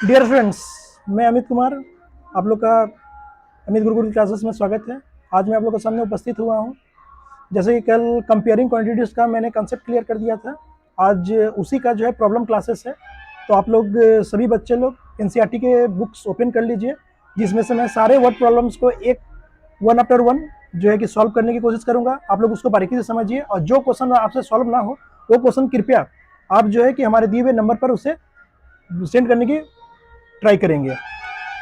Dear friends, मैं अमित कुमार, आप लोग का अमित गुरुकुल क्लासेस में स्वागत है। आज मैं आप लोग के सामने उपस्थित हुआ हूँ। जैसे कि कल कंपेयरिंग क्वांटिटीज़ का मैंने कंसेप्ट क्लियर कर दिया था, आज उसी का जो है प्रॉब्लम क्लासेस है। तो आप लोग सभी बच्चे लोग एनसीईआरटी के बुक्स ओपन कर लीजिए, जिसमें से मैं सारे वर्ड प्रॉब्लम्स को एक वन आफ्टर वन जो है कि सॉल्व करने की कोशिश करूँगा। आप लोग उसको बारीकी से समझिए, और जो क्वेश्चन आपसे सॉल्व ना हो वो क्वेश्चन कृपया आप जो है कि हमारे दिए हुए नंबर पर उसे सेंड करने की ट्राई करेंगे।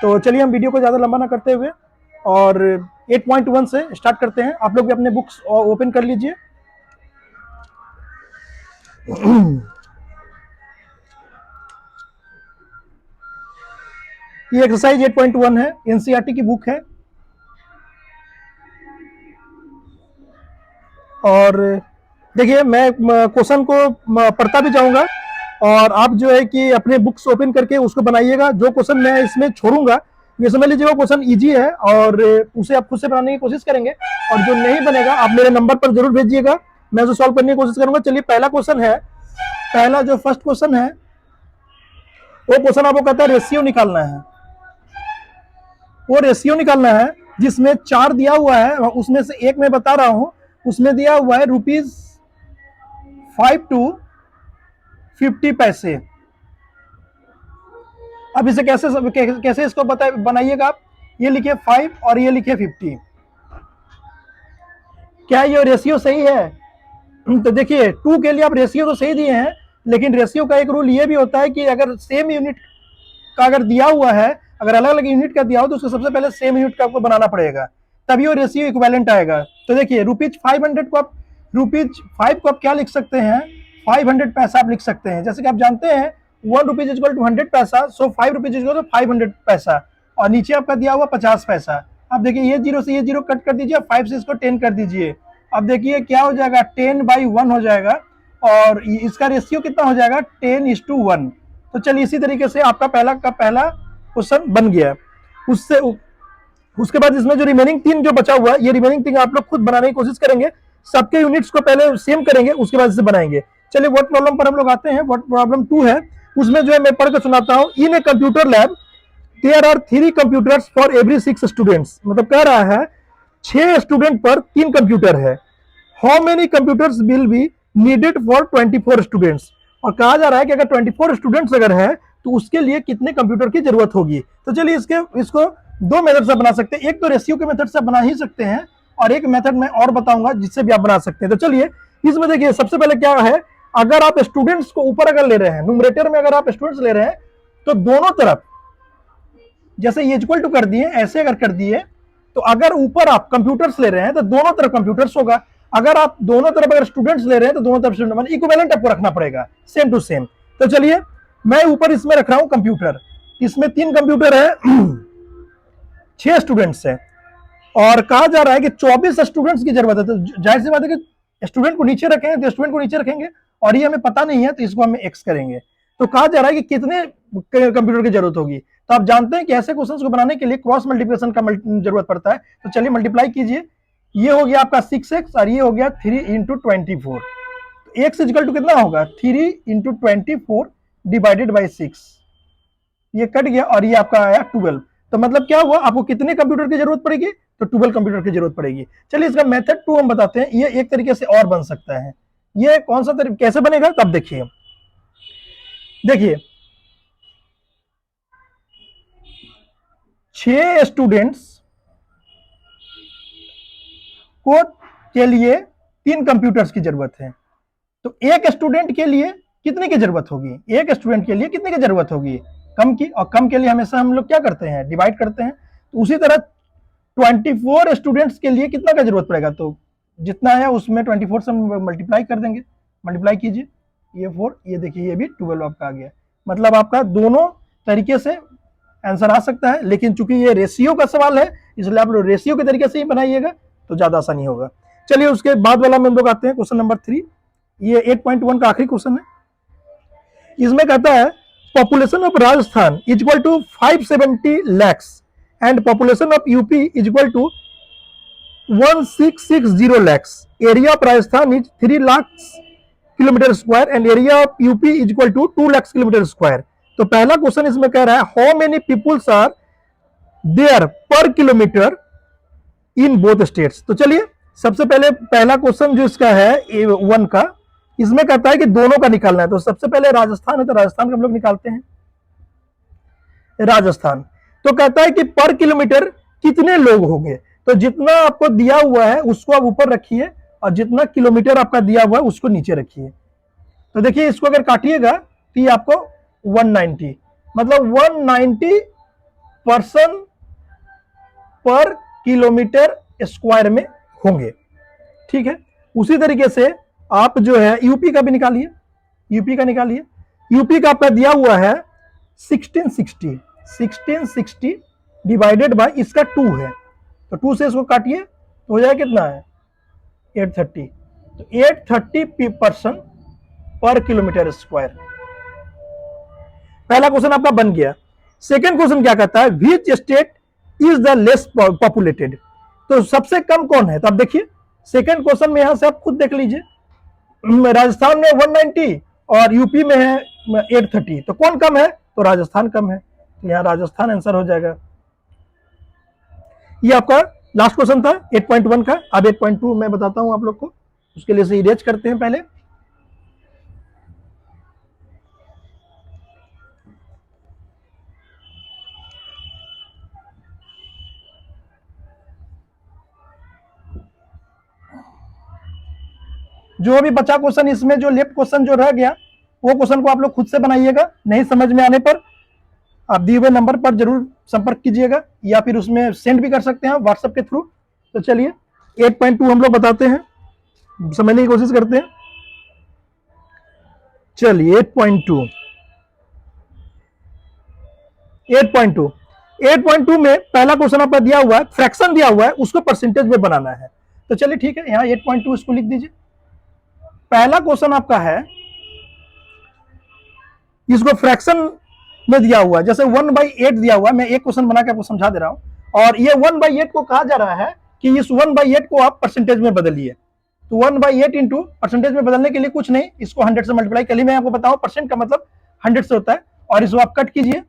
तो चलिए हम वीडियो को ज़्यादा लंबा ना करते हुए और 8.1 से स्टार्ट करते हैं। आप लोग भी अपने बुक्स ओपन कर लीजिए। ये एक्सरसाइज 8.1 है, एनसीईआरटी की बुक है। और देखिए, मैं क्वेश्चन को पढ़ता भी जाऊंगा और आप जो है कि अपने बुक्स ओपन करके उसको बनाइएगा। जो क्वेश्चन मैं इसमें छोड़ूंगा, ये समझ लीजिए वो क्वेश्चन इजी है और उसे आप खुद से बनाने की कोशिश करेंगे, और जो नहीं बनेगा आप मेरे नंबर पर जरूर भेजिएगा, मैं उसे सॉल्व करने की कोशिश करूंगा। चलिए, पहला क्वेश्चन है, पहला जो फर्स्ट क्वेश्चन है वो क्वेश्चन आपको कहता है रेशियो निकालना है। वो रेशियो निकालना है जिसमें 4 दिया हुआ है, उसमें से एक मैं बता रहा हूं, उसमें दिया हुआ है ₹5 to 50 पैसे। अब इसे कैसे इसको बनाइएगा आप। ये लिखिए 5 और ये लिखिए 50। क्या ये रेशियो सही है? तो देखिए, 2 के लिए आप रेशियो तो सही दिए हैं, लेकिन रेशियो का एक रूल ये भी होता है कि अगर सेम यूनिट का अगर दिया हुआ है, अगर अलग अलग यूनिट का दिया हो तो उसको सबसे पहले सेम यूनिट का आपको बनाना पड़ेगा, तभी वो रेशियो इक्विवेलेंट आएगा। तो देखिए, ₹500 को आप ₹5 को आप क्या लिख सकते हैं, 500 पैसा आप लिख सकते हैं। जैसे कि आप जानते हैं ₹1 इक्वल टू 100 पैसा, सो ₹5 इक्वल टू 500 पैसा, और नीचे आपका दिया हुआ 50 पैसा। अब देखिए, ये जीरो से ये जीरो कट कर दीजिए, 5 से इसको 10 कर दीजिए। अब देखिए क्या हो जाएगा, 10/1 हो जाएगा, और इसका रेशियो कितना हो जाएगा, 10:1। तो चलिए, इसी तरीके से आपका पहला क्वेश्चन बन गया। उससे उसके बाद इसमें जो रिमेनिंग 3 जो बचा हुआ है, ये रिमेनिंग 3 आप लोग खुद बनाने की कोशिश करेंगे। सबके यूनिट्स को पहले सेम करेंगे, उसके बाद इसे बनाएंगे। चलिए, वर्ड प्रॉब्लम पर हम लोग आते हैं। वर्ड प्रॉब्लम 2 है, उसमें जो है मैं पढ़ के सुनाता हूँ। In a computer lab there are 3 computers for every 6 students. मतलब कह रहा है 6 स्टूडेंट पर 3 कंप्यूटर है। How many computers will be needed for 24 students. और कहा जा रहा है कि अगर 24 स्टूडेंट्स अगर है तो उसके लिए कितने कंप्यूटर की जरूरत होगी। तो चलिए, इसको 2 मेथड से बना सकते हैं। एक तो रेशियो के मेथड से बना ही सकते हैं, और एक मेथड मैं और बताऊंगा जिससे भी आप बना सकते हैं। तो चलिए, इसमें देखिए सबसे पहले क्या है, अगर आप स्टूडेंट्स को ऊपर अगर ले रहे हैं, न्यूमरेटर में अगर आप स्टूडेंट्स ले रहे हैं, तो दोनों तरफ जैसे ये इक्वल टू कर दिए, ऐसे अगर कर दिए, तो अगर ऊपर आप कंप्यूटर्स ले रहे हैं तो दोनों तरफ कंप्यूटर्स होगा। अगर आप दोनों तरफ अगर स्टूडेंट्स ले रहे हैं तो दोनों तरफ स्टूडेंट, इक्विवेलेंट आपको रखना पड़ेगा, सेम टू सेम। तो चलिए, मैं ऊपर इसमें रख रहा हूं कंप्यूटर, इसमें 3 कंप्यूटर है, 6 स्टूडेंट्स है, और कहा जा रहा है कि 24 स्टूडेंट्स की जरूरत है। तो जाहिर सी बात है कि स्टूडेंट को नीचे रखेंगे तो स्टूडेंट को नीचे रखेंगे, और ये हमें पता नहीं है तो इसको हम एक्स करेंगे। तो कहा जा रहा है कि कितने कंप्यूटर की जरूरत होगी। तो आप जानते हैं कि ऐसे क्वेश्चंस को बनाने के लिए क्रॉस मल्टीप्लिकेशन का जरूरत पड़ता है। तो चलिए मल्टीप्लाई कीजिए, ये हो गया आपका 6x और ये हो गया 3 इंटू 24। तो x इक्वल टू कितना होगा, 3 इंटू 24 डिवाइडेड बाई 6। ये कट गया और ये आपका आया 12। तो मतलब क्या हुआ, आपको कितने कंप्यूटर की जरूरत पड़ेगी, तो 12 कंप्यूटर की जरूरत पड़ेगी। चलिए, इसका मेथड 2 हम बताते हैं। ये एक तरीके से और बन सकता है। ये कौन सा तरीका कैसे बनेगा, तब देखिए। देखिए, 6 स्टूडेंट्स को के लिए 3 कंप्यूटर्स की जरूरत है। तो एक स्टूडेंट के लिए कितने की जरूरत होगी, एक स्टूडेंट के लिए कितने की जरूरत होगी, कम की। और कम के लिए हमेशा हम लोग क्या करते हैं, डिवाइड करते हैं। तो उसी तरह 24 स्टूडेंट्स के लिए कितना का जरूरत पड़ेगा, तो जितना है उसमें 24 से मल्टीप्लाई कर देंगे। मल्टीप्लाई कीजिए, ये 4, ये देखिए ये भी 12 आपका आ गया। मतलब आपका दोनों तरीके से आंसर आ सकता है, लेकिन चूंकि ये रेशियो का सवाल है इसलिए आप लोग रेशियो के तरीके से ही बनाइएगा तो ज्यादा आसानी होगा। चलिए, उसके बाद वाला में हम लोग आते हैं, क्वेश्चन नंबर 3। ये 8.1 का आखिरी क्वेश्चन है। इसमें कहता है population of Rajasthan equal to 570 lakhs and population of UP is equal to 1660 lakhs. Area of Rajasthan is 3 lakhs kilometer square and area of UP is equal to 2 lakhs kilometer square. तो पहला question इसमें कह रहा है how many peoples are there per kilometre in both states. तो चलिए सबसे पहले पहला क्वेश्चन जो इसका है A1 का, इसमें कहता है कि दोनों का निकालना है। तो सबसे पहले राजस्थान है, तो राजस्थान का हम लोग निकालते हैं। राजस्थान तो कहता है कि पर किलोमीटर कितने लोग होंगे। तो जितना आपको दिया हुआ है उसको आप ऊपर रखिए और जितना किलोमीटर आपका दिया हुआ है उसको नीचे रखिए। तो देखिए इसको अगर काटिएगा तो ये आपको 190, मतलब 190 पर्सन पर किलोमीटर स्क्वायर में होंगे। ठीक है, उसी तरीके से आप जो है यूपी का भी निकालिए। यूपी का निकालिए। यूपी का आपका दिया हुआ है 1660 डिवाइडेड बाय इसका 2 है, तो 2 से इसको काटिए तो हो जाएगा कितना है 830। तो 830 पर्सन पर किलोमीटर स्क्वायर। पहला क्वेश्चन आपका बन गया। सेकंड क्वेश्चन क्या कहता है, which state is the less populated. तो सबसे कम कौन है। तो आप देखिए सेकंड क्वेश्चन में यहां से आप खुद देख लीजिए, राजस्थान में 190 और यूपी में है 830, तो कौन कम है, तो राजस्थान कम है, तो यहां राजस्थान आंसर हो जाएगा। ये आपका लास्ट क्वेश्चन था 8.1 का। अब 8.2 मैं बताता हूं आप लोग को, उसके लिए से इरेज करते हैं पहले। जो भी बचा क्वेश्चन इसमें, जो लेफ्ट क्वेश्चन जो रह गया वो क्वेश्चन को आप लोग खुद से बनाइएगा। नहीं समझ में आने पर आप दिए हुए नंबर पर जरूर संपर्क कीजिएगा, या फिर उसमें सेंड भी कर सकते हैं व्हाट्सएप के थ्रू। तो चलिए 8.2 हम लोग बताते हैं, समझने की कोशिश करते हैं। चलिए 8.2 में पहला क्वेश्चन आपका दिया हुआ है, फ्रैक्शन दिया हुआ है, उसको परसेंटेज में बनाना है। तो चलिए ठीक है, यहाँ 8.2 इसको लिख दीजिए। पहला क्वेश्चन आपका है, इसको फ्रैक्शन में दिया हुआ है, जैसे 1/8 दिया हुआ है। मैं एक क्वेश्चन बना के आपको समझा दे रहा हूं, और ये 1/8 को कहा जा रहा है कि इस 1/8 को आप परसेंटेज में बदलिए। तो 1/8 इंटू परसेंटेज में बदलने के लिए कुछ नहीं, इसको 100 से मल्टीप्लाई। कल ही मैं आपको बताऊं परसेंट का मतलब 100 से होता है, और इसको आप कट कीजिए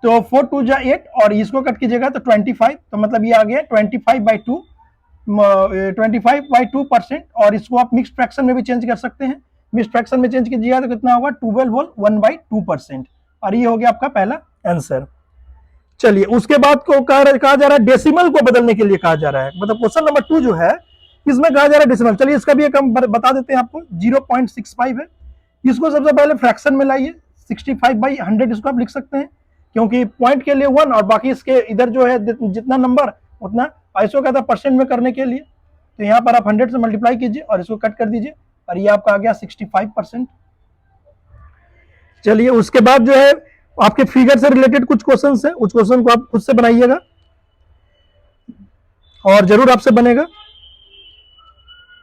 तो 4 2 जा 8, और इसको कट कीजिएगा तो 25, तो मतलब ये आ गया 25/2, 25/2%। और इसको आप मिक्स फ्रैक्शन में भी चेंज कर सकते हैं। मिक्स फ्रैक्शन में चेंज कीजिएगा तो कितना होगा 12 होल 1/2%, और ये हो गया आपका पहला आंसर। चलिए उसके बाद को कहा जा रहा है डेसिमल को बदलने के लिए कहा जा रहा है, मतलब क्वेश्चन नंबर 2 जो है इसमें कहा जा रहा है डेसिमल। चलिए इसका भी एक हम बता देते हैं आपको, 0.65 है। इसको सबसे पहले फ्रैक्शन में लाइए, 65/100 इसको आप लिख सकते हैं, क्योंकि पॉइंट के लिए 1 और बाकी इसके इधर जो है जितना नंबर उतना। ऐसा कहता है परसेंट में करने के लिए, तो यहाँ पर आप 100 से मल्टीप्लाई कीजिए और इसको कट कर दीजिए, और ये आपका आ गया 65%। चलिए उसके बाद जो है आपके फिगर से रिलेटेड कुछ क्वेश्चंस है, उस क्वेश्चन को आप खुद से बनाइएगा और जरूर आपसे बनेगा।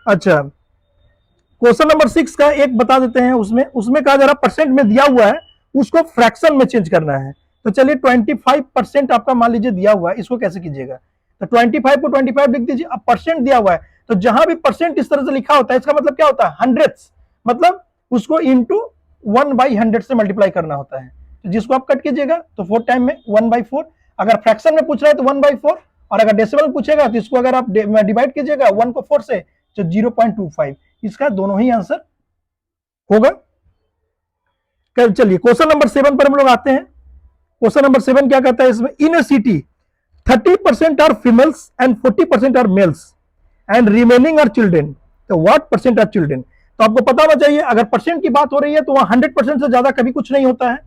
अच्छा, क्वेश्चन नंबर 6 का एक बता देते हैं। उसमें कहा जा रहा परसेंट में दिया हुआ है, उसको फ्रैक्शन में चेंज करना है। तो चलिए 25% आपका मान लीजिए दिया हुआ है, इसको कैसे कीजिएगा, तो 25 को 25 लिख दीजिए। अब परसेंट दिया हुआ है, तो जहां भी परसेंट इस तरह से लिखा होता है इसका मतलब क्या होता है हंड्रेड्स, मतलब उसको इंटू 1/100 से मल्टीप्लाई करना होता है। तो जिसको आप कट कीजिएगा तो 4 टाइम में 1/4। अगर फ्रैक्शन में पूछ रहा है तो 1/4, और अगर डेसिमल पूछेगा तो इसको अगर आप डिवाइड कीजिएगा 1 को 4 से तो 0.25। इसका दोनों ही आंसर होगा। चलिए क्वेश्चन नंबर 7 पर हम लोग आते हैं। क्वेश्चन नंबर 7 क्या कहता है इसमें, in a city 30% are females and 40% are males and remaining are children, तो व्हाट परसेंट आर चिल्ड्रेन। तो आपको पता होना चाहिए, अगर परसेंट की बात हो रही है तो वहां 100% से ज्यादा कभी कुछ नहीं होता है।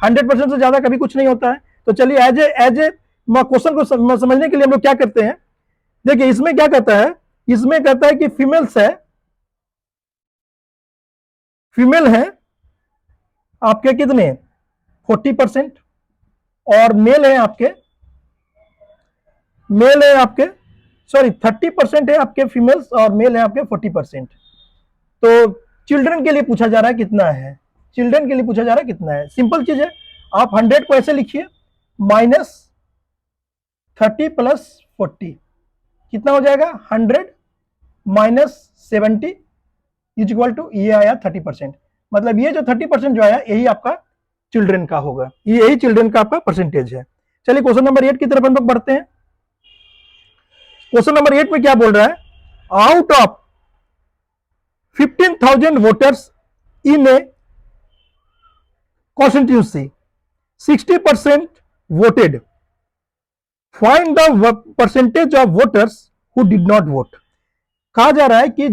100% से ज्यादा कभी कुछ नहीं होता है। तो चलिए एज ए क्वेश्चन को समझने के लिए हम लोग क्या करते हैं, देखिए इसमें क्या कहता है, इसमें कहता है कि फीमेल्स है, फीमेल है आपके कितने 40%, और मेल है आपके 30% है आपके फीमेल्स, और मेल है आपके 40%। तो चिल्ड्रन के लिए पूछा जा रहा है कितना है, चिल्ड्रन के लिए पूछा जा रहा है कितना है। सिंपल चीज है, आप 100 को ऐसे लिखिए, -30 + 40 कितना हो जाएगा 100 - 70 = ये आया 30%। मतलब ये जो 30% जो आया यही आपका चिल्ड्रन का होगा, यही चिल्ड्रन का आपका परसेंटेज है। चलिए क्वेश्चन नंबर 8 की तरफ हम लोग बढ़ते हैं। क्वेश्चन नंबर 8 में क्या बोल रहा है, out of 15,000 voters in A constituency 60% voted, find the percentage of voters who did not vote. कहा जा रहा है कि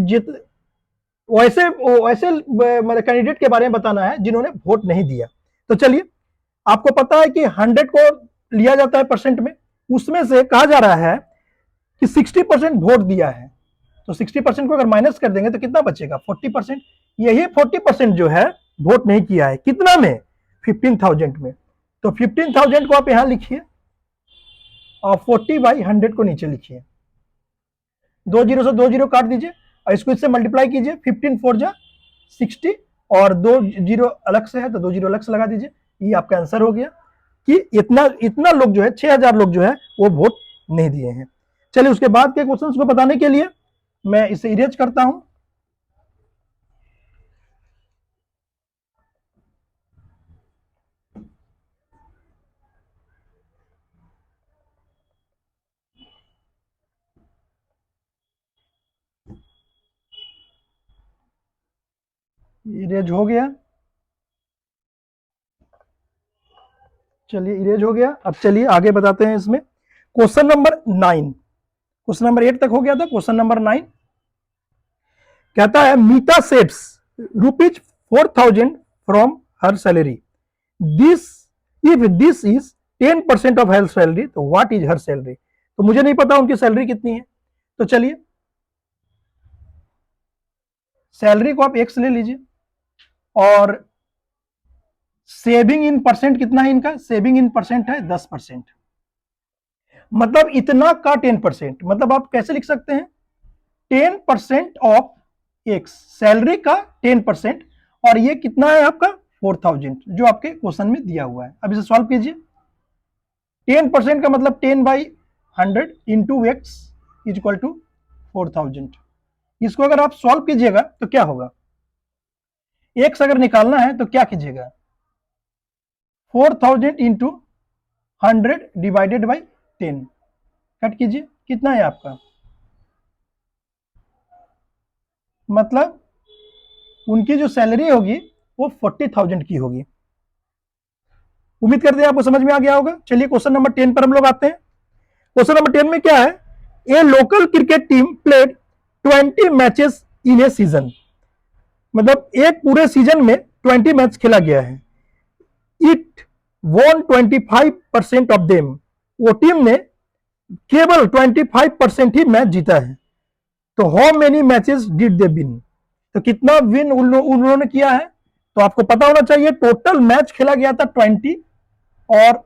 वैसे मतलब कैंडिडेट के बारे में बताना है जिन्होंने वोट नहीं दिया। तो चलिए, आपको पता है कि 100 को लिया जाता है परसेंट में, उसमें से कहा जा रहा है कि 60% वोट दिया है, तो 60% को अगर माइनस कर देंगे तो कितना बचेगा, 40%। यही 40% जो है वोट नहीं किया है, कितना में, 15,000 में। तो 15,000 को आप यहां लिखिए और 40/100 को नीचे लिखिए, 2 जीरो से 2 जीरो काट दीजिए और इसको इससे मल्टीप्लाई कीजिए, 15 4 जा 60 और 2 जीरो अलग से है तो 2 जीरो अलग से लगा दीजिए। ये आपका आंसर हो गया कि इतना लोग जो है, 6,000 लोग जो है वो वोट नहीं दिए हैं। चलिए, उसके बाद के क्वेश्चंस को बताने के लिए मैं इसे इरेज करता हूं। इरेज हो गया, चलिए इरेज हो गया। अब चलिए आगे बताते हैं इसमें। क्वेश्चन नंबर 9, क्वेश्चन नंबर 8 तक हो गया था, क्वेश्चन नंबर 9 कहता है Meeta saves ₹4,000 from her salary, this if this is 10% of her salary तो व्हाट इज हर सैलरी। तो मुझे नहीं पता उनकी सैलरी कितनी है, तो चलिए सैलरी को आप x ले लीजिए और सेविंग इन परसेंट कितना है इनका, सेविंग इन परसेंट है 10%, मतलब इतना का 10%, मतलब आप कैसे लिख सकते हैं 10% ऑफ x, सैलरी का 10%, और ये कितना है आपका 4,000 जो आपके क्वेश्चन में दिया हुआ है। अब इसे सॉल्व कीजिए, 10% का मतलब 10/100 into x is equal to 4,000। इसको अगर आप सॉल्व कीजिएगा तो क्या होगा, एक्स अगर निकालना है तो क्या कीजिएगा, 4,000 इंटू 100 डिवाइडेड बाई 10, कट कीजिए, कितना है आपका, मतलब उनकी जो सैलरी होगी वो 40,000 की होगी। उम्मीद करते हैं आपको समझ में आ गया होगा। चलिए क्वेश्चन नंबर 10 पर हम लोग आते हैं। क्वेश्चन नंबर 10 में क्या है, ए local cricket team played 20 matches in A season, मतलब एक पूरे सीजन में 20 मैच खेला गया है, इट वॉन 25% ऑफ देम, वो टीम ने केवल 25% ही मैच जीता है, तो how many matches did they win, तो कितना विन उन्होंने किया है। तो आपको पता होना चाहिए टोटल मैच खेला गया था 20 और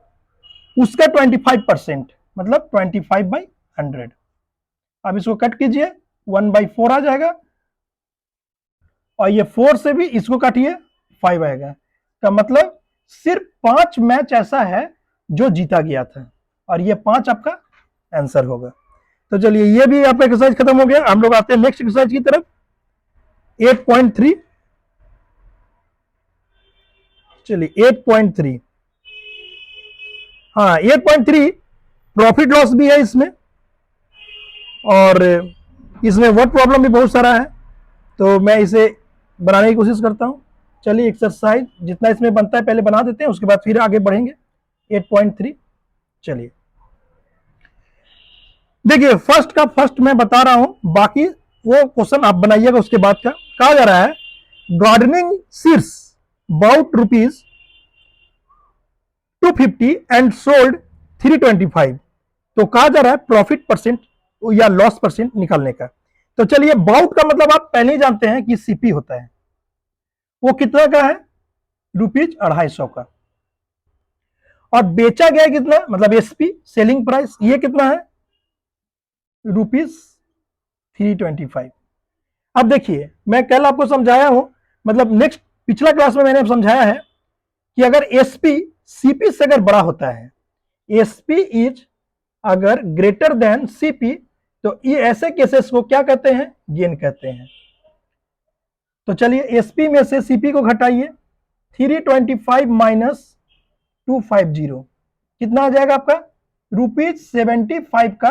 उसका 25%, मतलब 25/100। अब इसको कट कीजिए, 1/4 आ जाएगा और ये 4 से भी इसको काटिए 5 आएगा, का मतलब सिर्फ 5 मैच ऐसा है जो जीता गया था और ये 5 आपका आंसर होगा। तो चलिए ये भी आपका एक्सरसाइज खत्म हो गया। हम लोग आते हैं नेक्स्ट एक्सरसाइज की तरफ, 8.3। चलिए 8.3, हाँ 8.3 प्रॉफिट लॉस भी है इसमें और इसमें वर्ड प्रॉब्लम भी बहुत सारा है, तो मैं इसे बनाने की कोशिश करता हूं। चलिए एक्सरसाइज जितना इसमें बनता है पहले बना देते हैं, उसके बाद फिर आगे बढ़ेंगे। 8.3, चलिए देखिए फर्स्ट का फर्स्ट मैं बता रहा हूं, बाकी वो क्वेश्चन आप बनाइएगा उसके बाद का। कहा जा रहा है gardening seeds bought ₹250 and sold 325, तो कहा जा रहा है प्रॉफिट परसेंट या लॉस परसेंट निकालने का। तो चलिए बाउट का मतलब आप पहले ही जानते हैं कि सीपी होता है, वो कितना का है, ₹250 का, और बेचा गया कितना, मतलब एसपी सेलिंग प्राइस, ये कितना है ₹325। अब देखिए मैं कल आपको समझाया हूं, मतलब नेक्स्ट पिछला क्लास में मैंने समझाया है कि अगर एसपी सीपी से अगर बड़ा होता है, एसपी इज अगर ग्रेटर देन सीपी, तो ये ऐसे केसेस को क्या कहते हैं, गेन कहते हैं। तो चलिए एसपी में से सीपी को घटाइए, 325 माइनस 250 कितना आ जाएगा आपका? ₹75 का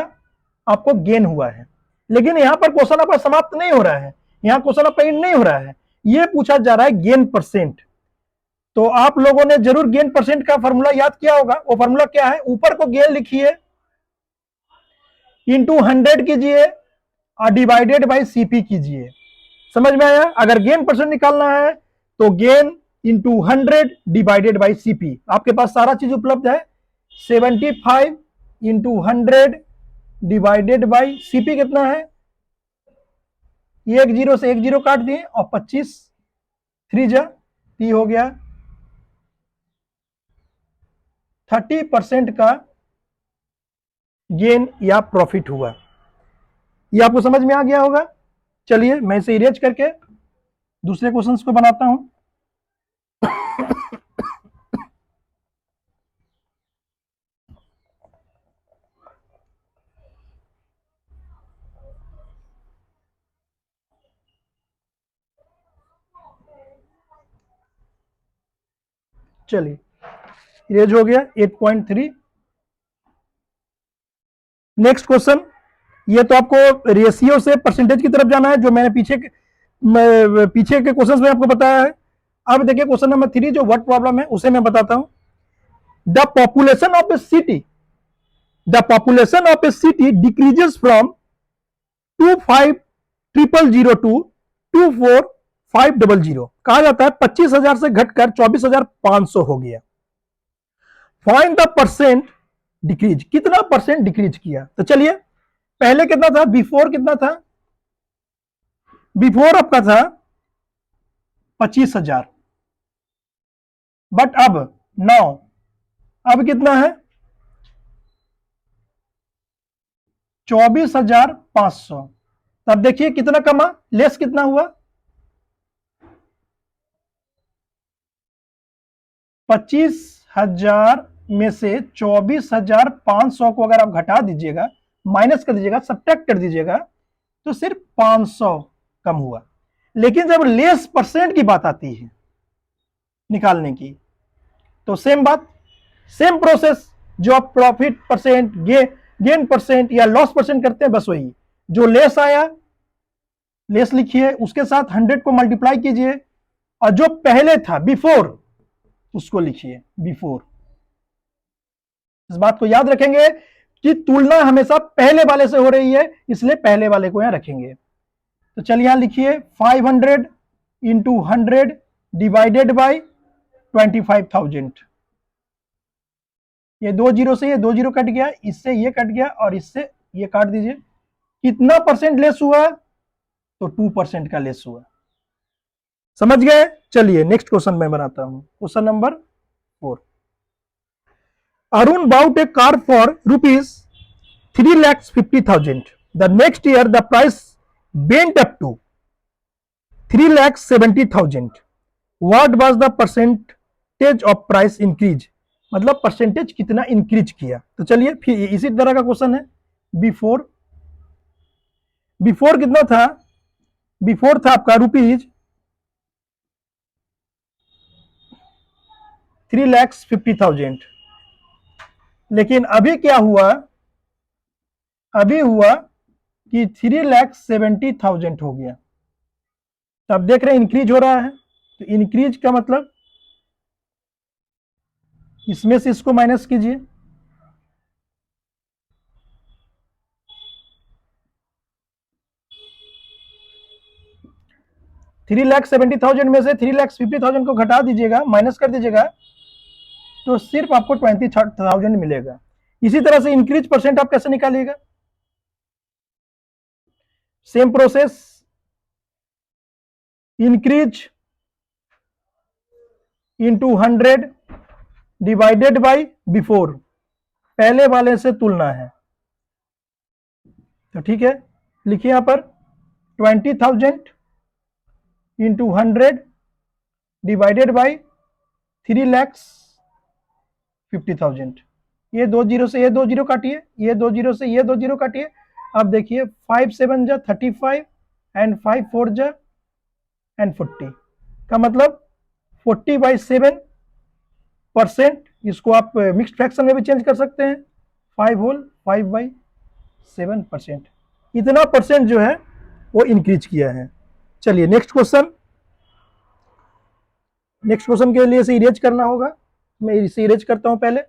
आपको गेन हुआ है। लेकिन यहां पर क्वेश्चन आपका समाप्त नहीं हो रहा है, यहां क्वेश्चन आपका एंड नहीं हो रहा है, यह पूछा जा रहा है गेन परसेंट। तो आप लोगों ने जरूर गेन परसेंट का फॉर्मूला याद किया होगा। वो फॉर्मूला क्या है? ऊपर को गेन लिखिए, इंटू 100 कीजिए और डिवाइडेड बाई सीपी कीजिए। समझ में आया? अगर गेन परसेंट निकालना है तो gain into 100 divided by CP. आपके पास सारा चीज उपलब्ध है। 75 इंटू 100 डिवाइडेड बाई सीपी कितना है? एक जीरो से एक जीरो काट दिए और 25 3 जा ती हो गया 30% का गेन या प्रॉफिट हुआ। ये आपको समझ में आ गया होगा। चलिए मैं इसे इरेज करके दूसरे क्वेश्चंस को बनाता हूं। चलिए इरेज हो गया 8.3। नेक्स्ट क्वेश्चन, ये तो आपको रेशियो से परसेंटेज की तरफ जाना है, जो मैंने पीछे के क्वेश्चंस में आपको बताया है। अब देखिए क्वेश्चन नंबर 3 जो वर्ड प्रॉब्लम है उसे मैं बताता हूं। The population of a city decreases from 25,000 to 24,500। कहा जाता है 25,000 से घटकर 24,500 हो गया। फाइंड द परसेंट डिक्रीज, कितना परसेंट डिक्रीज किया? तो चलिए पहले कितना था, बिफोर कितना था? बिफोर आपका था 25,000, बट अब नाउ अब कितना है? 24,500। तब देखिए कितना कमा, लेस कितना हुआ? 25,000 में से 24,500 को अगर आप घटा दीजिएगा, माइनस कर दीजिएगा, सब्ट्रैक्ट कर दीजिएगा, तो सिर्फ 500 कम हुआ। लेकिन जब लेस परसेंट की बात आती है निकालने की, तो सेम बात, सेम प्रोसेस, जो आप प्रॉफिट परसेंट, गेन परसेंट या लॉस परसेंट करते हैं, बस वही। जो लेस आया, लेस लिखिए, उसके साथ 100 को मल्टीप्लाई कीजिए, और जो पहले था बिफोर उसको लिखिए बिफोर। इस बात को याद रखेंगे कि तुलना हमेशा पहले वाले से हो रही है, इसलिए पहले वाले को यहां रखेंगे। तो चलिए यहां लिखिए 500 इंटू 100 डिवाइडेड बाई 25,000। ये 2 जीरो से ये 2 जीरो कट गया, इससे ये कट गया और इससे ये काट दीजिए। कितना परसेंट लेस हुआ? तो 2% का लेस हुआ। समझ गए? चलिए नेक्स्ट क्वेश्चन मैं बनाता हूं, question number 4। Arun bought a car for ₹3,50,000. The next year the price went up to ₹3,70,000. What was the percentage of price increase? मतलब परसेंटेज कितना इंक्रीज किया? तो चलिए फिर इसी तरह का क्वेश्चन है। बिफोर कितना था? बिफोर था आपका ₹3,50,000। लेकिन अभी क्या हुआ? अभी हुआ कि 3,70,000 हो गया। तो आप देख रहे हैं इंक्रीज हो रहा है। तो इंक्रीज का मतलब इसमें से इसको माइनस कीजिए, $3,70,000 में से 3,50,000 को घटा दीजिएगा, माइनस कर दीजिएगा, तो सिर्फ आपको 20,000 मिलेगा। इसी तरह से इंक्रीज परसेंट आप कैसे निकालिएगा? Same process, increase into 100 divided by before, पहले वाले से तुलना है। तो ठीक है, लिखिए यहां पर 20,000 इंटू 100 डिवाइडेड बाई 3,50,000। ये 2 जीरो से ये 2 जीरो काटिए, ये 2 जीरो से ये 2 जीरो काटिए। अब देखिए 5 7 जा 35 एंड 5 4 जा एंड 40 का मतलब 40/7%, इसको आप मिक्स्ड फ्रैक्शन में भी चेंज कर सकते हैं, 5/7%, इतना परसेंट जो है वो इंक्रीज किया है। चलिए नेक्स्ट क्वेश्चन के लिए इसे इरेज करना होगा, मैं इसे इरेज करता हूं पहले।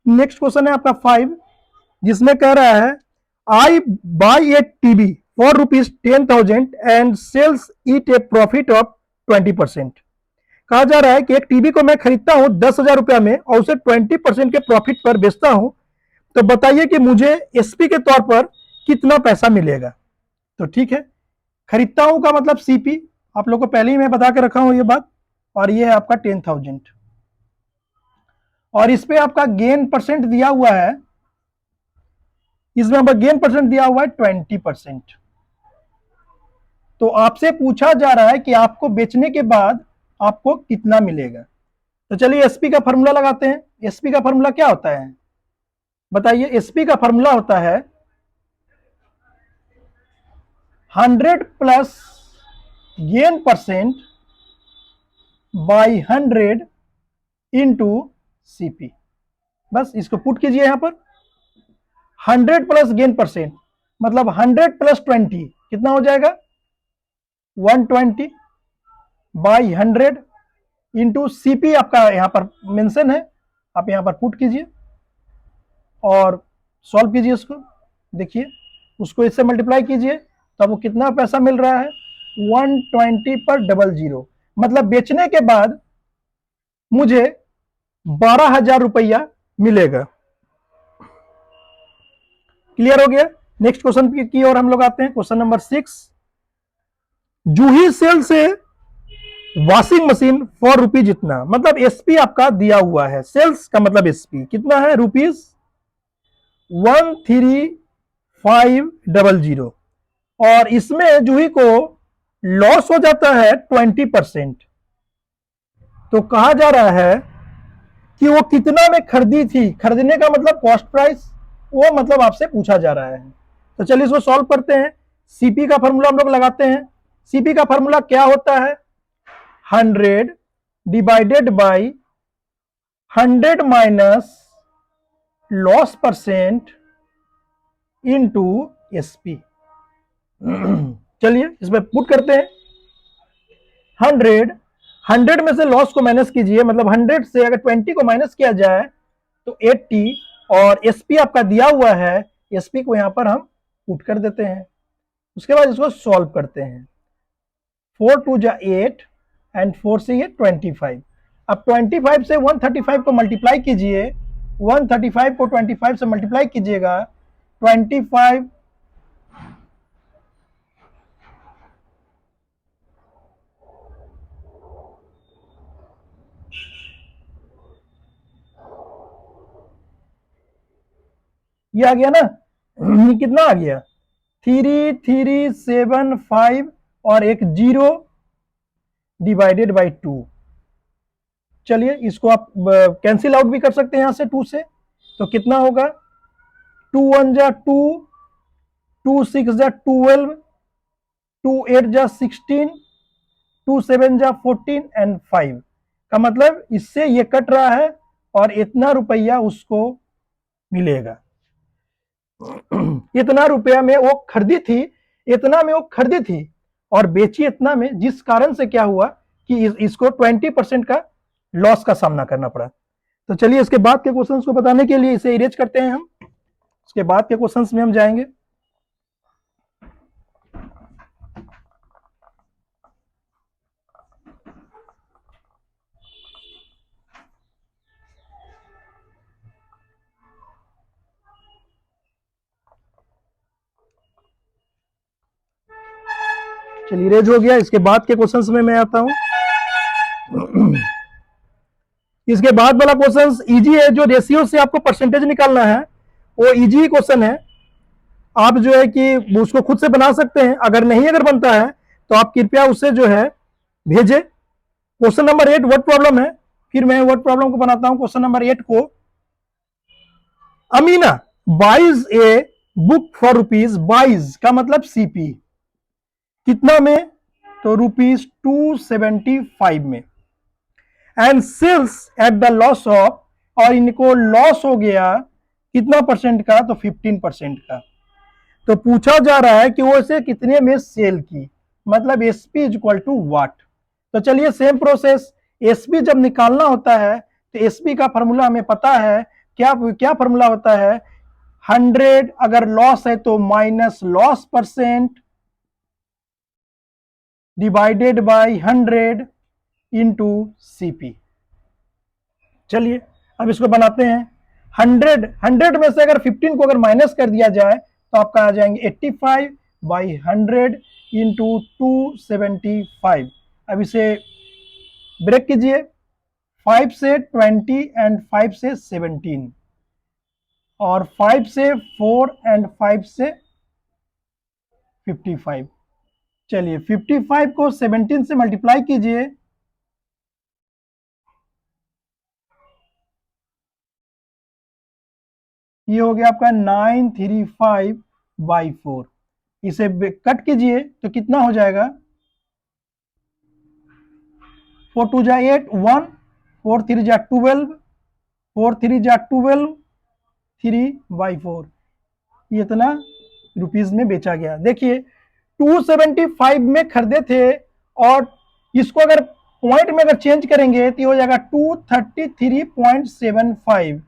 नेक्स्ट क्वेश्चन है आपका 5, जिसमें कह रहा है I buy a TV for ₹10,000 and sells it a profit of 20%। कहा जा रहा है कि एक टीवी को मैं खरीदता हूं 10,000 रुपया में और उसे 20% के प्रॉफिट पर बेचता हूं, तो बताइए कि मुझे एसपी के तौर पर कितना पैसा मिलेगा। तो ठीक है, खरीदता हूं का मतलब सीपी, आप लोग को पहले ही मैं बता के रखा हूं ये बात, और ये है आपका 10,000, और इस पे आपका गेन परसेंट दिया हुआ है, इसमें आपका गेन परसेंट दिया हुआ है 20%। तो आपसे पूछा जा रहा है कि आपको बेचने के बाद आपको कितना मिलेगा। तो चलिए एसपी का फॉर्मूला लगाते हैं। एसपी का फॉर्मूला क्या होता है बताइए? एसपी का फॉर्मूला होता है 100 plus gain percent by 100 into CP. बस इसको पुट कीजिए यहां पर, 100 प्लस गेन परसेंट मतलब 100 प्लस 20 कितना हो जाएगा? 120 बाई 100 इंटू सीपी आपका यहां पर मेंशन है, आप यहां पर पुट कीजिए और सॉल्व कीजिए इसको। देखिए उसको इससे मल्टीप्लाई कीजिए तो आपको कितना पैसा मिल रहा है? 120 पर 00, मतलब बेचने के बाद मुझे 12,000 रुपया मिलेगा। क्लियर हो गया? नेक्स्ट क्वेश्चन की ओर हम लोग आते हैं। क्वेश्चन नंबर 6, जूही सेल से वॉशिंग मशीन फॉर ₹, जितना, मतलब एसपी आपका दिया हुआ है, सेल्स का मतलब एसपी कितना है? ₹13,500, और इसमें जूही को लॉस हो जाता है 20%। तो कहा जा रहा है कि वो कितना में खरीदी थी, खरीदने का मतलब कॉस्ट प्राइस, वो मतलब आपसे पूछा जा रहा है। तो चलिए इसको सॉल्व करते हैं। सीपी का फॉर्मूला हम लोग लगाते हैं। सीपी का फॉर्मूला क्या होता है? 100 divided by 100 minus loss percent into SP. चलिए इसमें पुट करते हैं। 100 में से लॉस को माइनस कीजिए, मतलब 100 से अगर 20 को माइनस किया जाए तो 80, और एसपी आपका दिया हुआ है, एसपी को यहां पर हम पुट कर देते हैं। उसके बाद इसको सॉल्व करते हैं। 4 2 जा 8 एंड 4 से ये 25। अब 25 से 135 को मल्टीप्लाई कीजिए, 135 को 25 से मल्टीप्लाई कीजिएगा, 25 ये आ गया ना, ये कितना आ गया? 3375 और एक 0 डिवाइडेड बाई 2। चलिए इसको आप कैंसिल आउट भी कर सकते हैं यहां से 2 से, तो कितना होगा? 2 1 जा 2, 2 6 जा 12, 2 8 जा 16, 2 7 जा 14 एंड 5 का मतलब इससे ये कट रहा है और इतना रुपया उसको मिलेगा। इतना रुपया में वो खरीदी थी, इतना में वो खरीदी थी और बेची इतना में, जिस कारण से क्या हुआ कि इसको 20% का लॉस का सामना करना पड़ा। तो चलिए इसके बाद के क्वेश्चंस को बताने के लिए इसे इरेज करते हैं हम। इसके बाद के क्वेश्चंस में हम जाएंगे। चलिए इरेज हो गया। इसके बाद के क्वेश्चंस में मैं आता हूं। इसके बाद वाला क्वेश्चन इजी है, जो रेशियो से आपको परसेंटेज निकालना है वो इजी क्वेश्चन है। आप जो है कि उसको खुद से बना सकते हैं, अगर नहीं अगर बनता है तो आप कृपया उसे जो है भेजे। क्वेश्चन नंबर 8 वर्ड प्रॉब्लम है, फिर मैं वर्ड प्रॉब्लम को बनाता हूं। क्वेश्चन नंबर 8 को, Amina buys a book for rupees, buys का मतलब सीपी, कितना में, तो ₹275 में, and sells at the loss of, और इनको लॉस हो गया कितना परसेंट का, तो 15% का। तो पूछा जा रहा है कि वो इसे कितने में सेल की, मतलब एसपी इज इक्वल टू वाट। तो चलिए सेम प्रोसेस, एसपी जब निकालना होता है तो एसपी का फॉर्मूला हमें पता है, क्या क्या फॉर्मूला होता है, 100 अगर लॉस है तो minus loss percent divided by 100 into CP. चलिए अब इसको बनाते हैं। 100 में से अगर 15 को अगर माइनस कर दिया जाए तो आपका आ जाएंगे 85/100 इंटू 275। अब इसे ब्रेक कीजिए, 5 से 20 एंड 5 से 17, और 5 से 4 एंड 5 से 55। चलिए 55 को 17 से मल्टीप्लाई कीजिए, ये हो गया आपका 935/4। इसे कट कीजिए तो कितना हो जाएगा, 4 2 जा 8, 1, 4 3 जा 12, 4 3 जा 12, 3/4, ये इतना रुपीज में बेचा गया। देखिए 275 में खरीदे थे, और इसको अगर पॉइंट में अगर चेंज करेंगे तो हो जाएगा 233.75।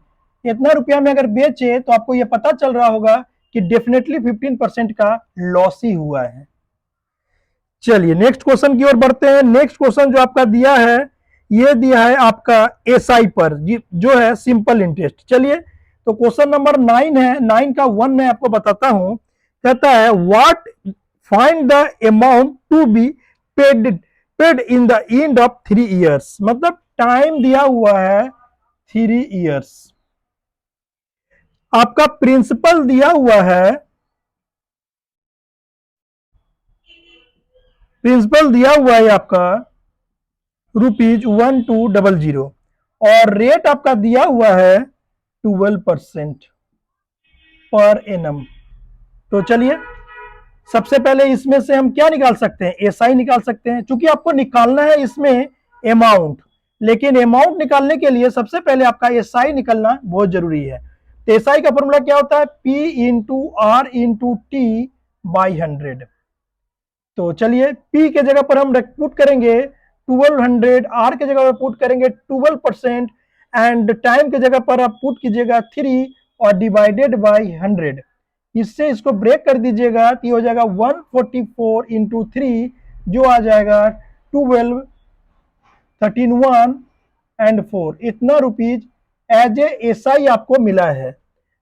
इतना रुपया में अगर बेचे तो आपको यह पता चल रहा होगा कि डेफिनेटली 15% का लॉस ही हुआ है। चलिए नेक्स्ट क्वेश्चन की ओर बढ़ते हैं। नेक्स्ट क्वेश्चन जो आपका दिया है, ये दिया है आपका एसआई पर, जो है सिंपल इंटरेस्ट। चलिए तो क्वेश्चन नंबर 9 है, 9 का 1 मैं आपको बताता हूं। कहता है what, find the amount to be paid in the end of 3 years, मतलब टाइम दिया हुआ है 3 इयर्स। आपका प्रिंसिपल दिया हुआ है, प्रिंसिपल दिया हुआ है आपका ₹1200, और रेट आपका दिया हुआ है 12% पर एनम। तो चलिए सबसे पहले इसमें से हम क्या निकाल सकते हैं, एसआई निकाल सकते हैं। चूंकि आपको निकालना है इसमें अमाउंट, लेकिन अमाउंट निकालने के लिए सबसे पहले आपका एसआई निकलना बहुत जरूरी है। तो एसआई का फॉर्मूला क्या होता है, P into R into T by 100। तो चलिए P के जगह पर हम पुट करेंगे 1200, R के जगह पर पुट करेंगे 12%, एंड टाइम के जगह पर आप पुट कीजिएगा 3 और डिवाइडेड बाय 100। इससे इसको ब्रेक कर दीजिएगा तो हो जाएगा 144 इंटू 3, जो आ जाएगा 12, 13, 1 एंड 4, इतना रुपीज एज ए एसआई आपको मिला है।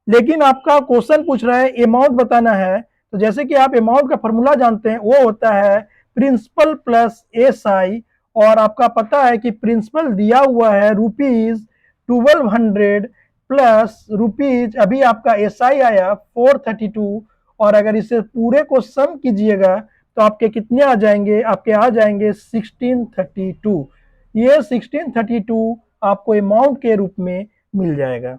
लेकिन आपका क्वेश्चन पूछ रहा है अमाउंट बताना है, तो जैसे कि आप अमाउंट का फॉर्मूला जानते हैं, वो होता है प्रिंसिपल प्लस एसआई, और आपका पता है कि प्रिंसिपल दिया हुआ है ₹1200 प्लस रुपीज, अभी आपका एसआई आया 432, और अगर इसे पूरे को सम कीजिएगा तो आपके कितने आ जाएंगे, आपके आ जाएंगे 1632। ये 1632 आपको अमाउंट के रूप में मिल जाएगा।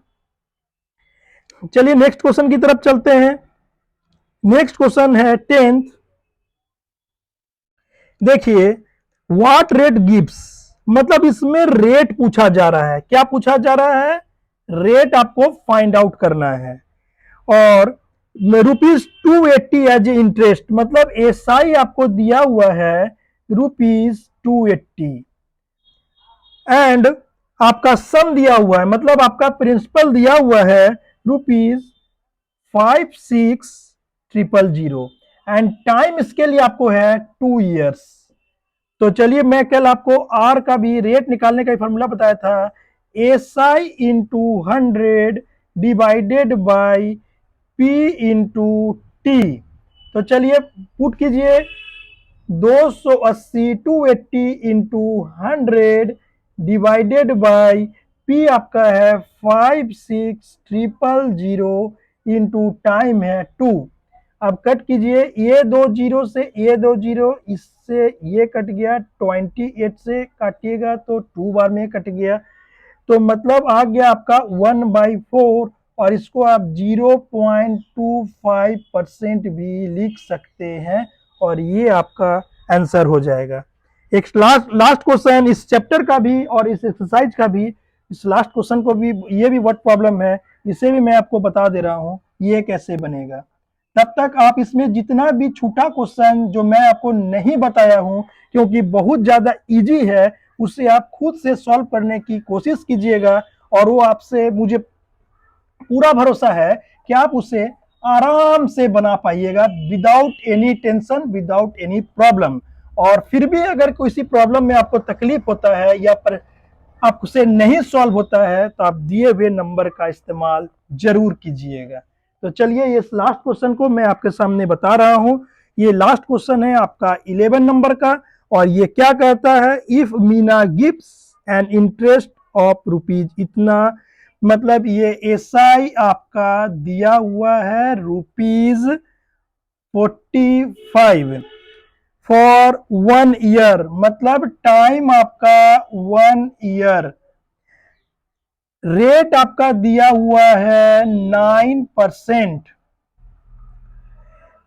चलिए नेक्स्ट क्वेश्चन की तरफ चलते हैं। नेक्स्ट क्वेश्चन है 10th। देखिए व्हाट रेट गिव्स, मतलब इसमें रेट पूछा जा रहा है। क्या पूछा जा रहा है, रेट आपको फाइंड आउट करना है, और ₹280 एज ए इंटरेस्ट, मतलब एसआई आपको दिया हुआ है ₹280, एंड आपका सम दिया हुआ है, मतलब आपका प्रिंसिपल दिया हुआ है ₹56,000, एंड टाइम इसके लिए आपको है 2 इयर्स। तो चलिए मैं कल आपको आर का भी रेट निकालने का फॉर्मूला बताया था, SI into 100 divided by P into T. तो चलिए पुट कीजिए 280, 280 इंटू 100 डिवाइडेड बाई पी आपका है 56,000 इंटू टाइम है 2। अब कट कीजिए, ये 2 जीरो से ये 2 जीरो, इससे ये कट गया, 28 से काटिएगा तो 2 बार में कट गया, तो मतलब आ गया आपका 1/4, और इसको आप 0.25% भी लिख सकते हैं, और ये आपका आंसर हो जाएगा। एक लास्ट क्वेश्चन इस चैप्टर का भी और इस एक्सरसाइज का भी, इस लास्ट क्वेश्चन को भी, ये भी वर्ड प्रॉब्लम है, इसे भी मैं आपको बता दे रहा हूँ ये कैसे बनेगा। तब तक आप इसमें जितना भी छोटा क्वेश्चन जो मैं आपको नहीं बताया हूँ, क्योंकि बहुत ज्यादा इजी है, उसे आप खुद से सॉल्व करने की कोशिश कीजिएगा, और वो आपसे मुझे पूरा भरोसा है कि आप उसे आराम से बना पाइएगा, without any tension, without any problem. और फिर भी अगर किसी प्रॉब्लम में आपको तकलीफ होता है या पर आपसे नहीं सॉल्व होता है, तो आप दिए हुए नंबर का इस्तेमाल जरूर कीजिएगा। तो चलिए, इस लास्ट क्वेश्चन को मैं आपके सामने बता रहा हूं। ये लास्ट क्वेश्चन है आपका 11 नंबर का, और ये क्या कहता है, if Meena gives an interest of rupees इतना, मतलब ये एसआई आपका दिया हुआ है ₹45 फॉर 1 ईयर, मतलब टाइम आपका 1 ईयर, रेट आपका दिया हुआ है 9%।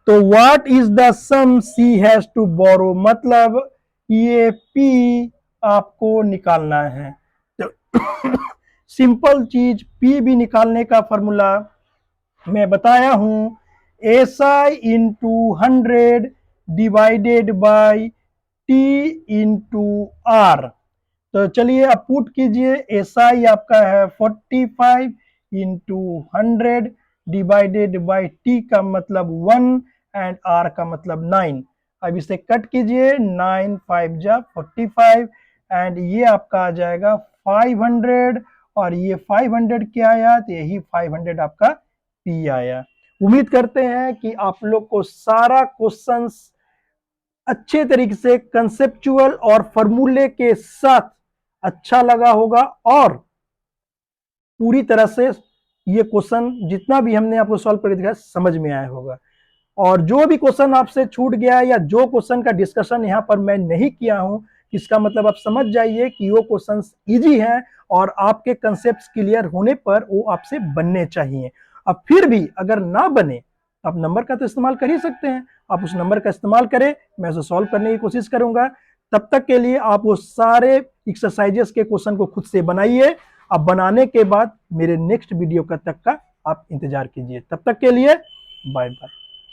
तो what is the sum C has to borrow, मतलब ये पी आपको निकालना है। तो सिंपल चीज पी भी निकालने का फॉर्मूला मैं बताया हूं, SI into 100 divided by T into R. तो चलिए अब पुट कीजिए, एसआई आपका है 45 इंटू 100 डिवाइडेड बाई टी का मतलब 1 एंड आर का मतलब 9। अब इसे कट कीजिए, 9 5 जा 45, एंड ये आपका आ जाएगा 500, और ये 500 क्या आया, तो यही 500 आपका पी आया। उम्मीद करते हैं कि आप लोग को सारा क्वेश्चंस अच्छे तरीके से कंसेप्चुअल और फॉर्मूले के साथ अच्छा लगा होगा, और पूरी तरह से ये क्वेश्चन जितना भी हमने आपको सॉल्व कर दिया समझ में आया होगा। और जो भी क्वेश्चन आपसे छूट गया या जो क्वेश्चन का डिस्कशन यहाँ पर मैं नहीं किया हूं, इसका मतलब आप समझ जाइए कि वो क्वेश्चंस इजी हैं, और आपके कंसेप्ट क्लियर होने पर वो आपसे बनने चाहिए। अब फिर भी अगर ना बने, आप नंबर का तो इस्तेमाल कर ही सकते हैं, आप उस नंबर का इस्तेमाल करें, मैं उसे सॉल्व करने की कोशिश करूंगा। तब तक के लिए आप वो सारे एक्सरसाइजेस के क्वेश्चन को खुद से बनाइए। अब बनाने के बाद मेरे नेक्स्ट वीडियो का तक का आप इंतजार कीजिए। तब तक के लिए बाय बाय।